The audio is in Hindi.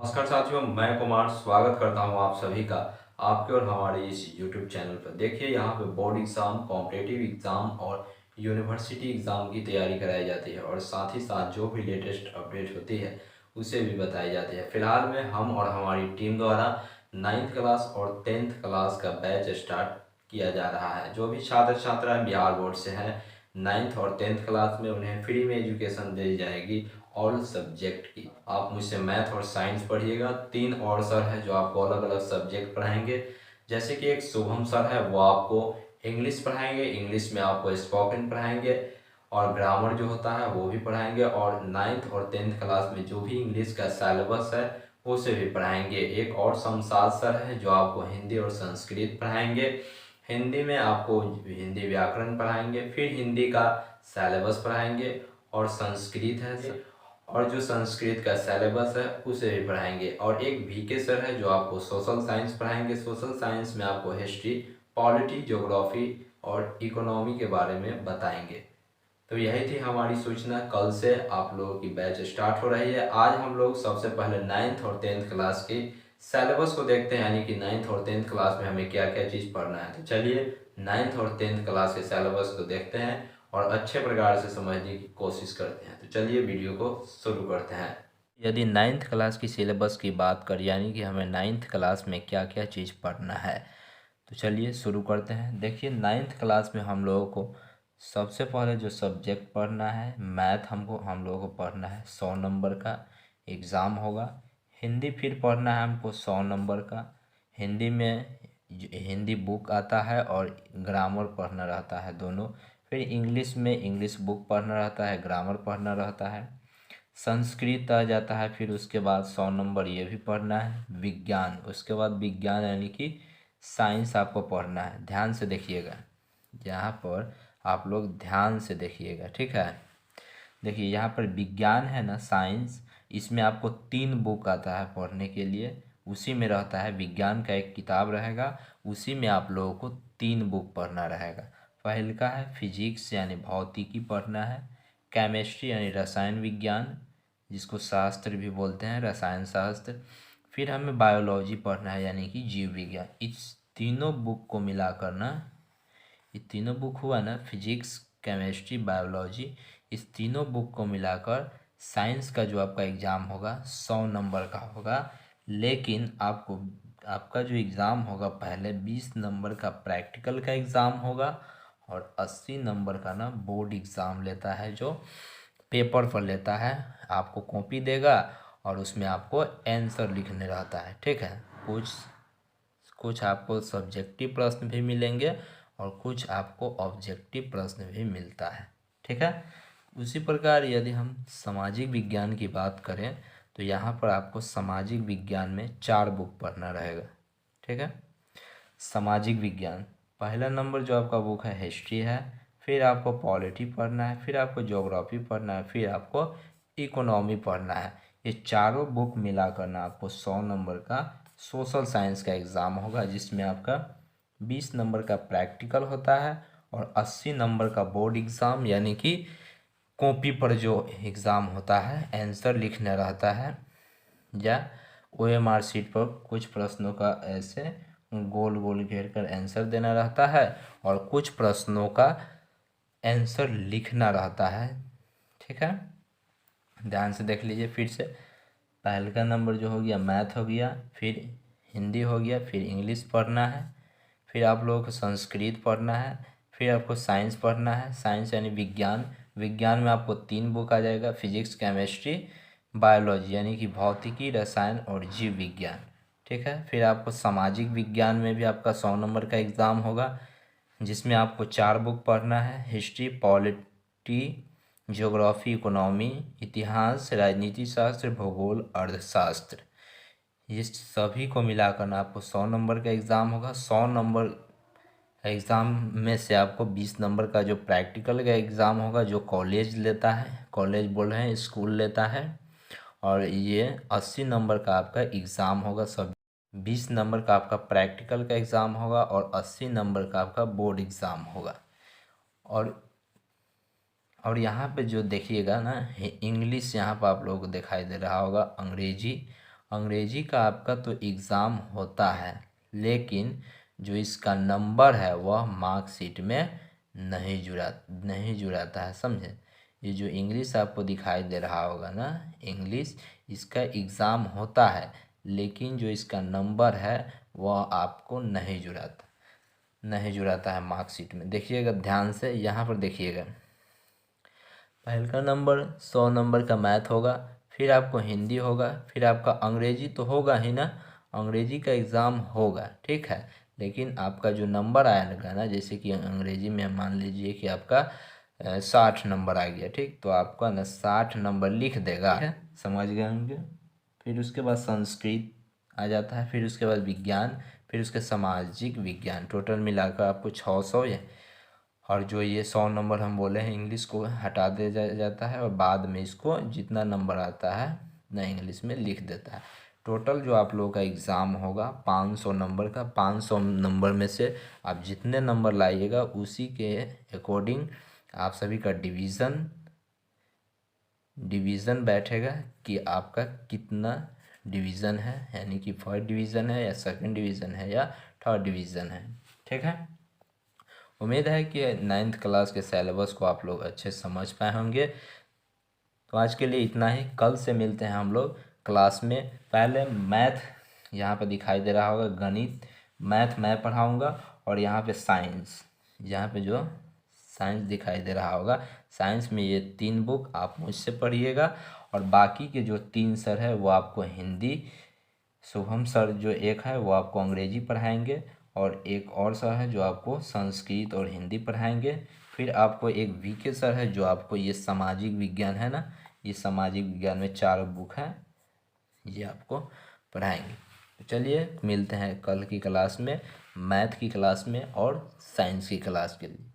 नमस्कार साथियों, मैं कुमार स्वागत करता हूं आप सभी का आपके और हमारे इस YouTube चैनल पर। देखिए, यहाँ पे बोर्ड एग्ज़ाम, कॉम्पिटिटिव एग्ज़ाम और यूनिवर्सिटी एग्ज़ाम की तैयारी कराई जाती है और साथ ही साथ जो भी लेटेस्ट अपडेट होती है उसे भी बताई जाती है। फिलहाल में हम और हमारी टीम द्वारा 9th क्लास और 10th क्लास का बैच स्टार्ट किया जा रहा है। जो भी छात्र छात्राएँ बिहार बोर्ड से हैं 9th और 10th क्लास में, उन्हें फ्री में एजुकेशन दी जाएगी ऑल सब्जेक्ट की। आप मुझसे मैथ और साइंस पढ़िएगा। 3 और सर हैं जो आपको अलग अलग सब्जेक्ट पढ़ाएंगे। जैसे कि एक शुभम सर है, वो आपको इंग्लिश पढ़ाएंगे। इंग्लिश में आपको स्पोकन पढ़ाएंगे और ग्रामर जो होता है वो भी पढ़ाएंगे। और 9th और 10th क्लास में जो भी इंग्लिश का सिलेबस है उसे भी पढ़ाएंगे। एक और शमशाद सर है जो आपको हिंदी और संस्कृत पढ़ाएंगे। हिंदी में आपको हिंदी व्याकरण पढ़ाएंगे, फिर हिंदी का सिलेबस पढ़ाएंगे। और संस्कृत है, और जो संस्कृत का सिलेबस है उसे भी पढ़ाएंगे। और एक वीके सर है जो आपको सोशल साइंस पढ़ाएंगे। सोशल साइंस में आपको हिस्ट्री, पॉलिटी, ज्योग्राफी और इकोनॉमी के बारे में बताएंगे। तो यही थी हमारी सूचना। कल से आप लोगों की बैच स्टार्ट हो रही है। आज हम लोग सबसे पहले 9th और 10th क्लास की सिलेबस को देखते हैं, यानी कि 9th और 10th क्लास में हमें क्या क्या चीज़ पढ़ना है। तो चलिए 9th और 10th क्लास के सिलेबस को देखते हैं और अच्छे प्रकार से समझने की कोशिश करते हैं। तो चलिए वीडियो को शुरू करते हैं। यदि 9th क्लास की सिलेबस की बात करें, यानी कि हमें 9th क्लास में क्या क्या चीज़ पढ़ना है, तो चलिए शुरू करते हैं। देखिए, 9th क्लास में हम लोगों को सबसे पहले जो सब्जेक्ट पढ़ना है मैथ, हम लोगों को पढ़ना है। 100 नंबर का एग्ज़ाम होगा। हिंदी फिर पढ़ना है हमको 100 नंबर का। हिंदी में हिंदी बुक आता है और ग्रामर पढ़ना रहता है दोनों। फिर इंग्लिश में इंग्लिश बुक पढ़ना रहता है, ग्रामर पढ़ना रहता है। संस्कृत आ जाता है, फिर उसके बाद 100 नंबर ये भी पढ़ना है। विज्ञान, उसके बाद विज्ञान यानी कि साइंस आपको पढ़ना है। ध्यान से देखिएगा, यहाँ पर आप लोग ध्यान से देखिएगा, ठीक है। देखिए, यहाँ पर विज्ञान है ना, साइंस, इसमें आपको 3 बुक आता है पढ़ने के लिए। उसी में रहता है, विज्ञान का एक किताब रहेगा, उसी में आप लोगों को 3 बुक पढ़ना रहेगा। पहले का है फिजिक्स यानी भौतिकी पढ़ना है। केमिस्ट्री यानी रसायन विज्ञान, जिसको शास्त्र भी बोलते हैं, रसायन शास्त्र। फिर हमें बायोलॉजी पढ़ना है यानी कि जीव विज्ञान। इस तीनों बुक को मिलाकर ना, ये तीनों बुक हुआ ना, फिजिक्स, केमिस्ट्री, बायोलॉजी, इस तीनों बुक को मिलाकर साइंस का जो आपका एग्ज़ाम होगा 100 नंबर का होगा। लेकिन आपको, आपका जो एग्ज़ाम होगा पहले 20 नंबर का प्रैक्टिकल का एग्ज़ाम होगा और 80 नंबर का ना बोर्ड एग्ज़ाम लेता है, जो पेपर पर लेता है। आपको कॉपी देगा और उसमें आपको आंसर लिखने रहता है, ठीक है। कुछ कुछ आपको सब्जेक्टिव प्रश्न भी मिलेंगे और कुछ आपको ऑब्जेक्टिव प्रश्न भी मिलता है, ठीक है। उसी प्रकार यदि हम सामाजिक विज्ञान की बात करें, तो यहाँ पर आपको सामाजिक विज्ञान में 4 बुक पढ़ना रहेगा, ठीक है। सामाजिक विज्ञान, पहला नंबर जो आपका बुक है हिस्ट्री है। फिर आपको पॉलिटी पढ़ना है, फिर आपको ज्योग्राफी पढ़ना है, फिर आपको इकोनॉमी पढ़ना है। ये चारों बुक मिलाकर ना आपको 100 नंबर का सोशल साइंस का एग्ज़ाम होगा, जिसमें आपका 20 नंबर का प्रैक्टिकल होता है और 80 नंबर का बोर्ड एग्ज़ाम, यानी कि कॉपी पर जो एग्ज़ाम होता है, आंसर लिखना रहता है, या OMR शीट पर कुछ प्रश्नों का ऐसे गोल गोल घेर कर आंसर देना रहता है और कुछ प्रश्नों का आंसर लिखना रहता है, ठीक है। ध्यान से देख लीजिए फिर से। पहले का नंबर जो हो गया मैथ हो गया, फिर हिंदी हो गया, फिर इंग्लिश पढ़ना है, फिर आप लोगों को संस्कृत पढ़ना है, फिर आपको साइंस पढ़ना है। साइंस यानी विज्ञान, विज्ञान में आपको 3 बुक आ जाएगा, फिजिक्स, केमिस्ट्री, बायोलॉजी यानी कि भौतिकी, रसायन और जीव विज्ञान, ठीक है। फिर आपको सामाजिक विज्ञान में भी आपका 100 नंबर का एग्ज़ाम होगा, जिसमें आपको 4 बुक पढ़ना है, हिस्ट्री, पॉलिटी, ज्योग्राफी, इकोनॉमी, इतिहास, राजनीति शास्त्र, भूगोल, अर्थशास्त्र। ये सभी को मिलाकर ना आपको 100 नंबर का एग्ज़ाम होगा। 100 नंबर एग्ज़ाम में से आपको 20 नंबर का जो प्रैक्टिकल का एग्ज़ाम होगा, जो कॉलेज लेता है, कॉलेज बोल रहे हैं, स्कूल लेता है। और ये 80 नंबर का आपका एग्ज़ाम होगा। सब 20 नंबर का आपका प्रैक्टिकल का एग्ज़ाम होगा और 80 नंबर का आपका बोर्ड एग्ज़ाम होगा। और यहाँ पे जो देखिएगा ना, इंग्लिश यहाँ पर आप लोगों को दिखाई दे रहा होगा, अंग्रेजी अंग्रेजी का आपका तो एग्ज़ाम होता है, लेकिन जो इसका नंबर है वह मार्कशीट में नहीं जुड़ाता है, समझे। ये जो इंग्लिश आपको दिखाई दे रहा होगा ना, इंग्लिश, इसका एग्ज़ाम होता है, लेकिन जो इसका नंबर है वह आपको नहीं जुड़ाता है मार्कशीट में। देखिएगा ध्यान से, यहाँ पर देखिएगा, पहला नंबर 100 नंबर का मैथ होगा, फिर आपको हिंदी होगा, फिर आपका अंग्रेजी तो होगा ही ना, अंग्रेजी का एग्ज़ाम होगा, ठीक है। लेकिन आपका जो नंबर आएगा ना, जैसे कि अंग्रेजी में मान लीजिए कि आपका 60 नंबर आ गया, ठीक, तो आपका ना 60 नंबर लिख देगा, ठीक है, समझ गए होंगे। फिर उसके बाद संस्कृत आ जाता है, फिर उसके बाद विज्ञान, फिर उसके सामाजिक विज्ञान, टोटल मिलाकर आपको 600 है। और जो ये 100 नंबर हम बोले हैं इंग्लिश को हटा दे जाता है, और बाद में इसको जितना नंबर आता है ना इंग्लिश में लिख देता है। टोटल जो आप लोगों का एग्ज़ाम होगा 500 नंबर का, 500 नंबर में से आप जितने नंबर लाइएगा उसी के अकॉर्डिंग आप सभी का डिवीज़न बैठेगा कि आपका कितना डिवीज़न है, यानी कि फर्स्ट डिवीज़न है या सेकंड डिवीज़न है या थर्ड डिवीज़न है, ठीक है। उम्मीद है कि 9th क्लास के सिलेबस को आप लोग अच्छे से समझ पाए होंगे। तो आज के लिए इतना ही, कल से मिलते हैं हम लोग क्लास में। पहले मैथ यहाँ पे दिखाई दे रहा होगा, गणित मैथ मैं पढ़ाऊँगा, और यहाँ पे साइंस, यहाँ पे जो साइंस दिखाई दे रहा होगा, साइंस में ये 3 बुक आप मुझसे पढ़िएगा, और बाकी के जो 3 सर है वो आपको हिंदी, शुभम सर जो एक है वो आपको अंग्रेजी पढ़ाएंगे, और एक और सर है जो आपको संस्कृत और हिंदी पढ़ाएंगे। फिर आपको एक वीके सर है जो आपको ये सामाजिक विज्ञान है ना, ये सामाजिक विज्ञान में 4 बुक है, ये आपको पढ़ाएंगे। तो चलिए मिलते हैं कल की क्लास में, मैथ की क्लास में और साइंस की क्लास के लिए।